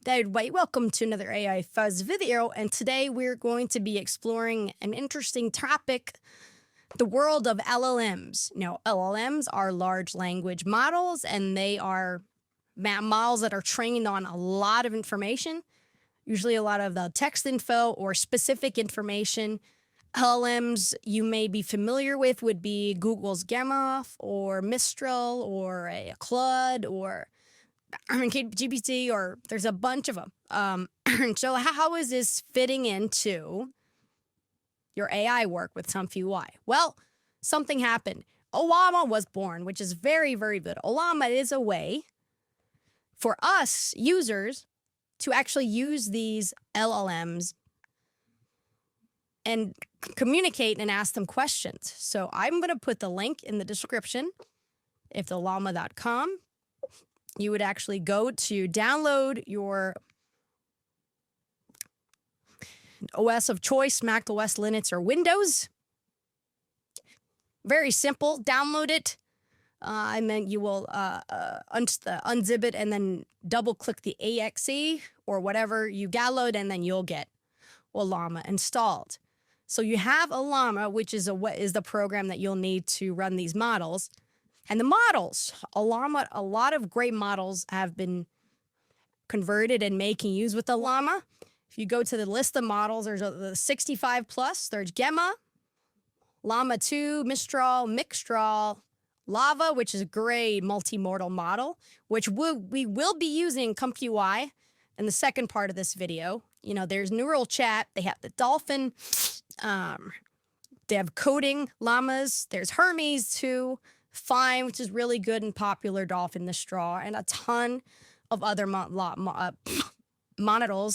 Everybody, welcome to another AI Fuzz video, and today we're going to be exploring an interesting topic, the world of LLMs. Now, LLMs are large language models, and they are models that are trained on a lot of information, usually a lot of the text info or specific information. LLMs you may be familiar with would be Google's Gemma or Mistral or a Claude or GPT, or there's a bunch of them. So how is this fitting into your AI work with ComfyUI? Well, something happened. Ollama was born, which is very, very good. Ollama is a way for us users to actually use these LLMs and communicate and ask them questions. So I'm going to put the link in the description. If the Ollama.com, you would actually go to download your OS of choice, Mac OS, Linux, or Windows. Very simple. Download it. And then you will unzip it and then double click the exe or whatever you download, and then you'll get Ollama installed. So you have Ollama, which is the program that you'll need to run these models. And the models, Ollama, a lot of great models have been converted and making use with Ollama. If you go to the list of models, there's the 65 plus, there's Gemma, Llama 2, Mistral, Mixtral, Lava, which is a great multimodal model, which we will be using ComfyUI in the second part of this video. You know, there's Neural Chat, they have the Dolphin, they have coding llamas, there's Hermes too, Fine, which is really good and popular, Dolphin the Straw, and a ton of other models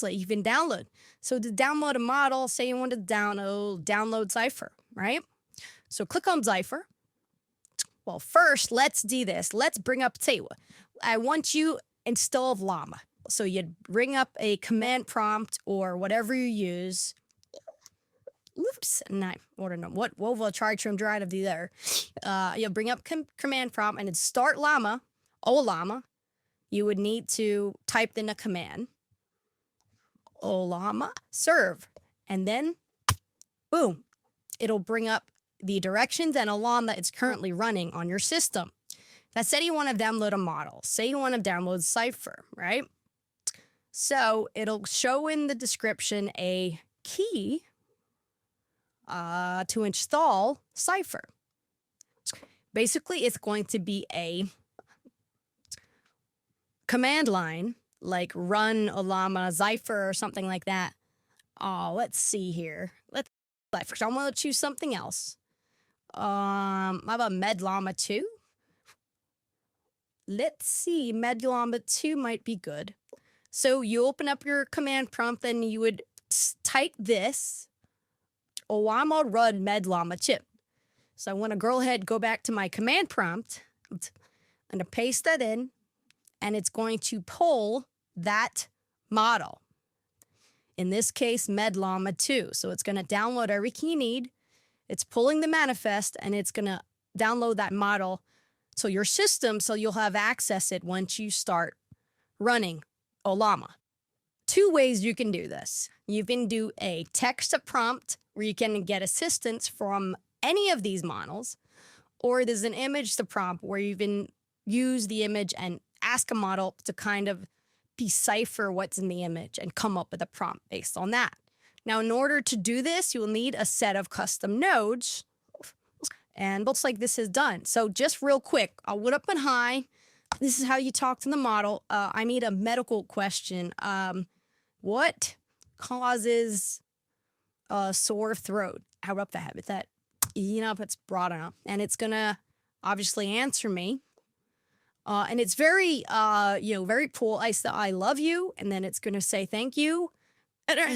that you can download. So to download a model, say you want to download Cypher, right? So click on Cypher. Well, first, let's do this. Let's bring up, I want you install Llama. So you'd bring up a command prompt or whatever you use. Oops, and I don't know what will try to try to do there. You'll bring up command prompt and it's start Llama, Ollama. You would need to type in a command, Ollama serve, and then boom, it'll bring up the directions and Ollama that it's currently running on your system. Let's say you want to download a model. Say you want to download Cypher, right? So it'll show in the description a key to install Cypher. Basically, it's going to be a command line, like run Ollama Cypher or something like that. Oh, let's see here. Let's Cypher. So I'm going to choose something else. How about MedLlama 2? Let's see. MedLlama 2 might be good. So you open up your command prompt, and you would type this. Ollama run MedLlama chip. So I want to go back to my command prompt. I'm going to paste that in, and it's going to pull that model. In this case, MedLlama 2. So it's going to download every key you need. It's pulling the manifest, and it's going to download that model to your system, so you'll have access it once you start running Ollama. Two ways you can do this. You can do a text prompt where you can get assistance from any of these models, or there's an image to prompt where you can use the image and ask a model to kind of decipher what's in the image and come up with a prompt based on that. Now, in order to do this, you will need a set of custom nodes, and looks like this is done. So just real quick, I'll put up and high. This is how you talk to the model. I need a medical question. What causes a sore throat? How about that? Is that, if it's broad enough, and it's gonna obviously answer me. And it's very, very cool. I love you, and then it's gonna say thank you.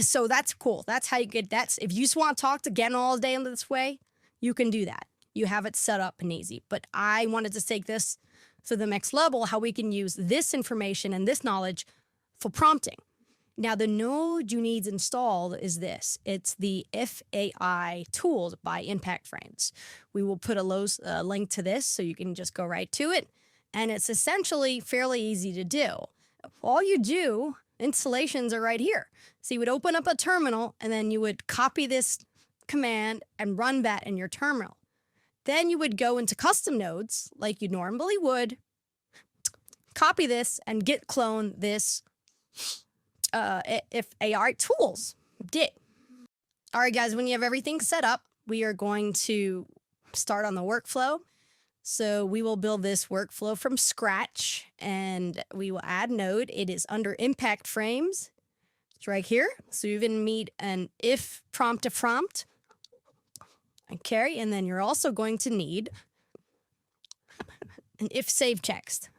So that's cool. That's how you get that. If you just want to talk to Gen all day in this way, you can do that. You have it set up and easy. But I wanted to take this to the next level, how we can use this information and this knowledge for prompting. Now, the node you need installed is this. It's the FAI tools by Impact Frames. We will put a link to this so you can just go right to it. And it's essentially fairly easy to do. All you do installations are right here. So you would open up a terminal and then you would copy this command and run that in your terminal. Then you would go into custom nodes like you normally would, copy this and git clone this if AI tools did. All right, guys, when you have everything set up, we are going to start on the workflow. So we will build this workflow from scratch and we will add node. It is under impact frames. It's right here. So you're going to need an if prompt to prompt. Okay, and then you're also going to need an if save text.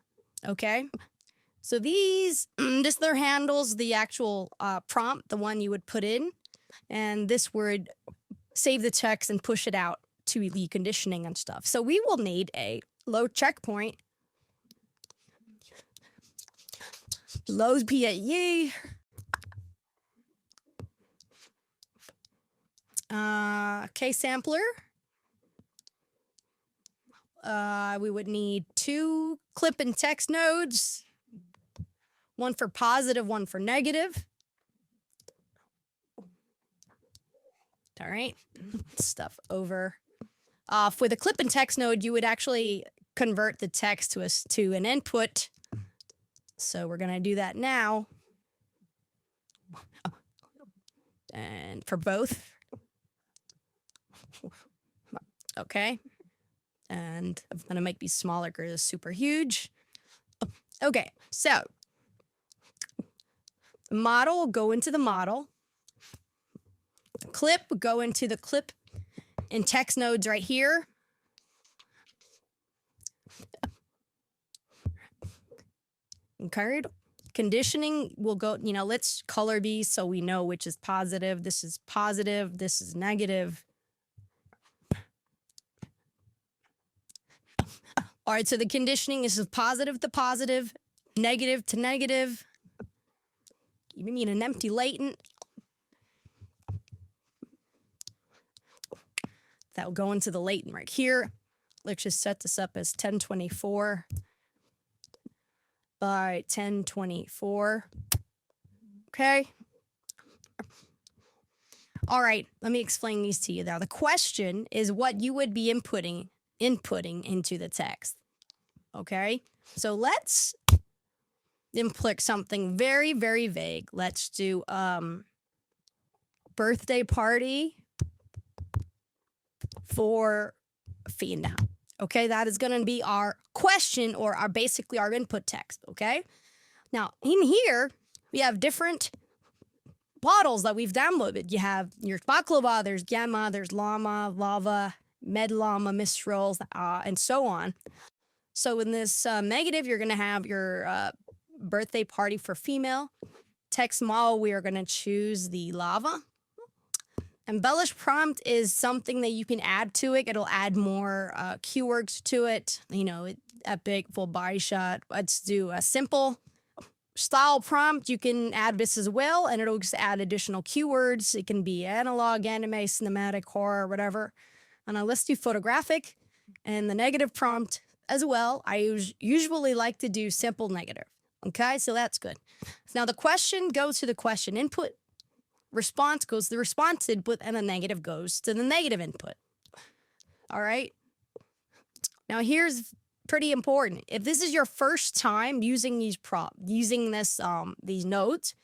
Okay, so these, this there handles the actual prompt, the one you would put in, and this would save the text and push it out to the conditioning and stuff. So we will need a load checkpoint, load PAE, case sampler. We would need 2 clip and text nodes, one for positive, one for negative. All right, stuff over. For the clip and text node, you would actually convert the text to an input. So we're gonna do that now. And for both. Okay. And I'm gonna make these smaller because it's super huge. Okay, so model will go into the model. Clip will go into the clip and text nodes right here. Okay. Conditioning will go, let's color these so we know which is positive. This is positive. This is negative. All right, so the conditioning is positive to positive, negative to negative. You need an empty latent. That will go into the latent right here. Let's just set this up as 1024 by 1024. Okay. All right, let me explain these to you now. The question is what you would be inputting into the text. Okay, so let's input something very, very vague. Let's do birthday party for Fina. Okay, that is going to be our question or basically our input text. Okay, now in here we have different bottles that we've downloaded. You have your baklava, there's gamma, there's llama, lava, medllama, mistral, and so on. So in this negative, you're going to have your birthday party for female. Text model, we are going to choose the lava. Embellish prompt is something that you can add to it. It'll add more keywords to it. Epic, full body shot. Let's do a simple style prompt. You can add this as well, and it'll just add additional keywords. It can be analog, anime, cinematic, horror, whatever. And let's do photographic and the negative prompt as well. I usually like to do simple negative. Okay, so that's good. Now the question goes to the question input, response goes to the response input, and the negative goes to the negative input. All right. Now here's pretty important. If this is your first time using these these nodes,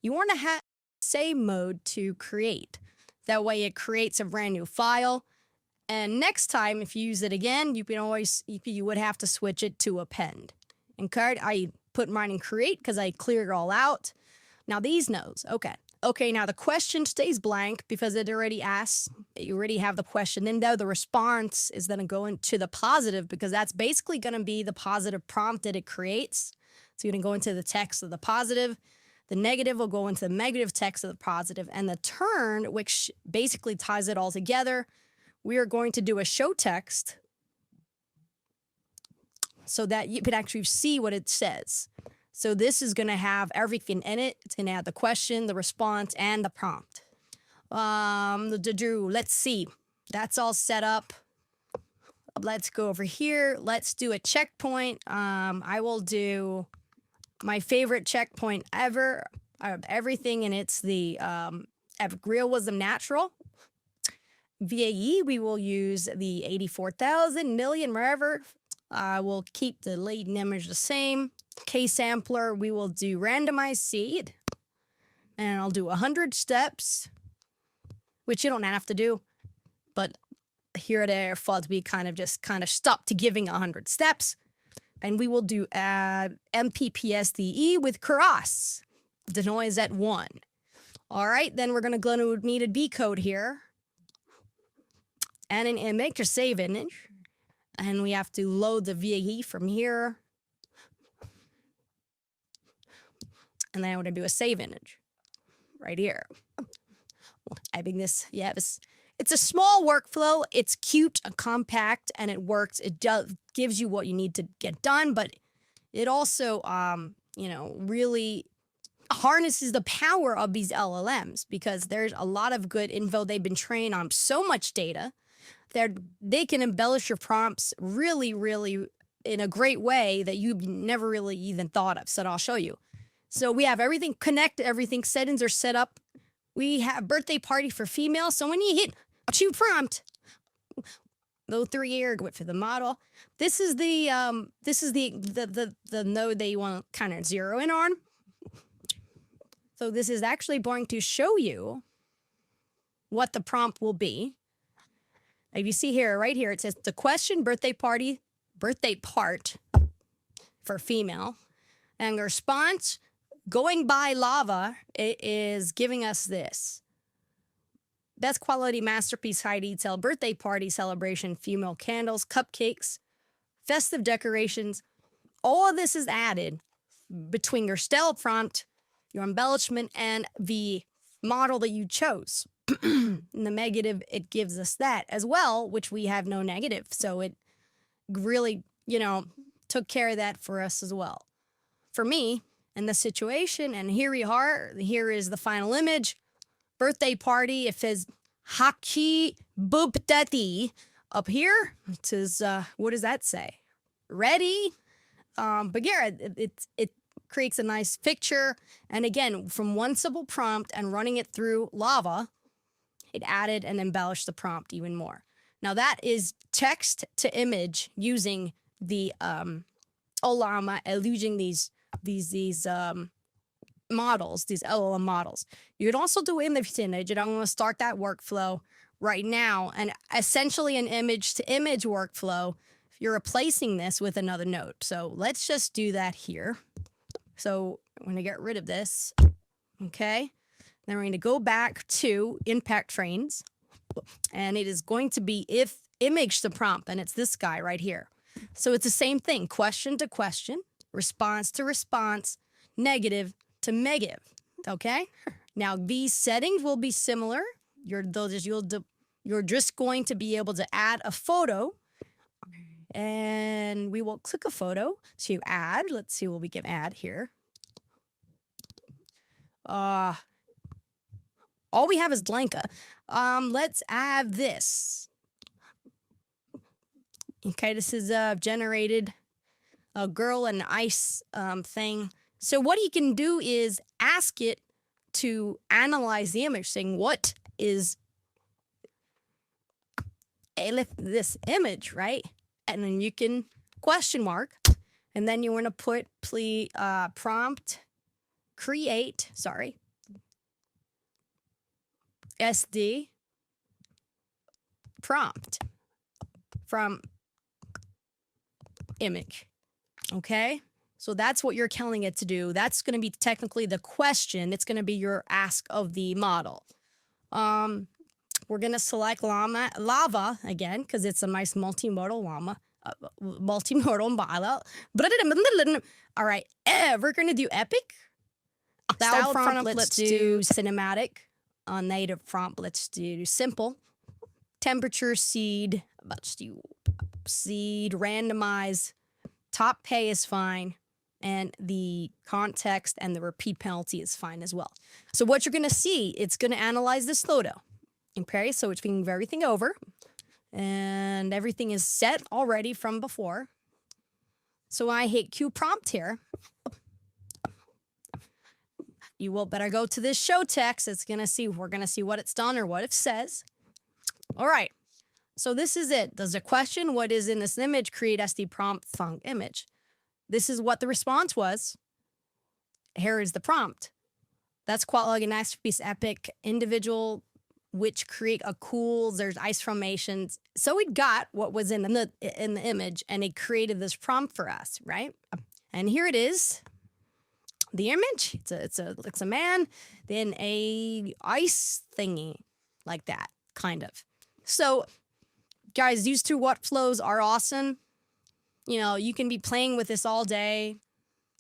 you want to have save mode to create. That way it creates a brand new file. And next time, if you use it again, you would have to switch it to append. Okay, I put mine in create because I cleared it all out. Now these nodes, okay. Now the question stays blank because it already asks. You already have the question in there. The response is going to go into the positive because that's basically going to be the positive prompt that it creates. So you're going to go into the text of the positive. The negative will go into the negative text of the positive, and the turn, which basically ties it all together. We are going to do a show text so that you can actually see what it says. So this is going to have everything in it. It's going to have the question, the response, and the prompt. Let's see. That's all set up. Let's go over here. Let's do a checkpoint. I will do my favorite checkpoint ever. everything, and it's the realism natural. VAE, we will use the 84,000 million, wherever. We'll keep the latent image the same. K-sampler, we will do randomized seed. And I'll do 100 steps, which you don't have to do. But here at AirFods, we kind of stopped giving 100 steps. And we will do MPPSDE with cross. The noise at 1. All right, then we're going to need a decode here. And an image, a save image. And we have to load the VAE from here. And then I'm going to do a save image right here. I think this, yeah, it's a small workflow. It's cute, compact, and it works. It gives you what you need to get done, but it also, really harnesses the power of these LLMs, because there's a lot of good info. They've been trained on so much data. They can embellish your prompts really, really in a great way that you've never really even thought of. So I'll show you. So we have everything connected, everything settings are set up. We have birthday party for female. So when you hit a choose prompt, low 3 year, go for the model. This is the node that you want to kind of zero in on. So this is actually going to show you what the prompt will be. If you see here, right here, it says the question birthday part for female. And the response, going by lava, it is giving us this. Best quality masterpiece, high detail, birthday party celebration, female candles, cupcakes, festive decorations. All of this is added between your style prompt, your embellishment, and the model that you chose. In the negative, it gives us that as well, which we have no negative. So it really, took care of that for us as well. For me, in the situation, and here we are, here is the final image. Birthday party, it says Haki Buptati. Up here, it says, what does that say? Ready? But yeah, it creates a nice picture. And again, from one simple prompt and running it through Lava, it added and embellished the prompt even more. Now that is text to image using the Ollama, using these models, these LLM models. You could also do image to image, and I'm going to start that workflow right now. And essentially an image to image workflow, you're replacing this with another node. So let's just do that here. So I'm going to get rid of this. Okay. Then we're going to go back to impact trains, and it is going to be if image to prompt, and it's this guy right here. So it's the same thing, question to question, response to response, negative to negative. Okay. Now these settings will be similar. You're just going to be able to add a photo, and we will click a photo to add. Let's see what we can add here. All we have is Blanca. Let's add this. Okay, this is generated a girl and ice thing. So what you can do is ask it to analyze the image, saying what is this image, right? And then you can question mark, and then you want to put prompt create, SD prompt from image. Okay, so that's what you're telling it to do. That's going to be technically the question. It's going to be your ask of the model. We're going to select lava again, because it's a nice multimodal llama. Multimodal model. All right, we're going to do epic. Style prompt, let's do cinematic. On native prompt, let's do simple. Temperature, seed, let's do seed, randomize. Top pay is fine. And the context and the repeat penalty is fine as well. So what you're going to see, it's going to analyze this photo. Okay, so it's going to move everything over. And everything is set already from before. So I hit Q prompt here. you will better go to this show text. We're gonna see what it's done or what it says. All right. So this is it. Does the question, what is in this image, create SD prompt func image? This is what the response was. Here is the prompt. That's quite a nice piece, epic individual, which create a cool, there's ice formations. So it got what was in the image and it created this prompt for us, right? And here it is. The image, it's a man, then a ice thingy like that, kind of. So guys, these two workflows are awesome. You know, you can be playing with this all day.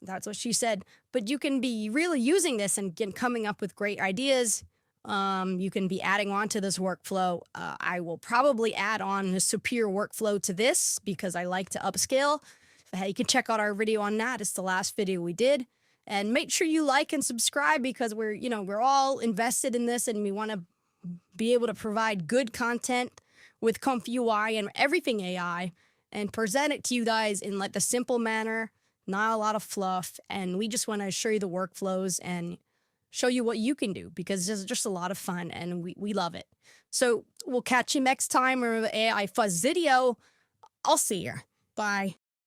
That's what she said. But you can be really using this and coming up with great ideas. You can be adding on to this workflow. I will probably add on a superior workflow to this because I like to upscale. You can check out our video on that. It's the last video we did. And make sure you like and subscribe because we're all invested in this and we want to be able to provide good content with ComfyUI and everything AI and present it to you guys in like the simple manner, not a lot of fluff. And we just want to show you the workflows and show you what you can do because it's just a lot of fun and we love it. So we'll catch you next time or AI Fuzz video. I'll see you. Bye.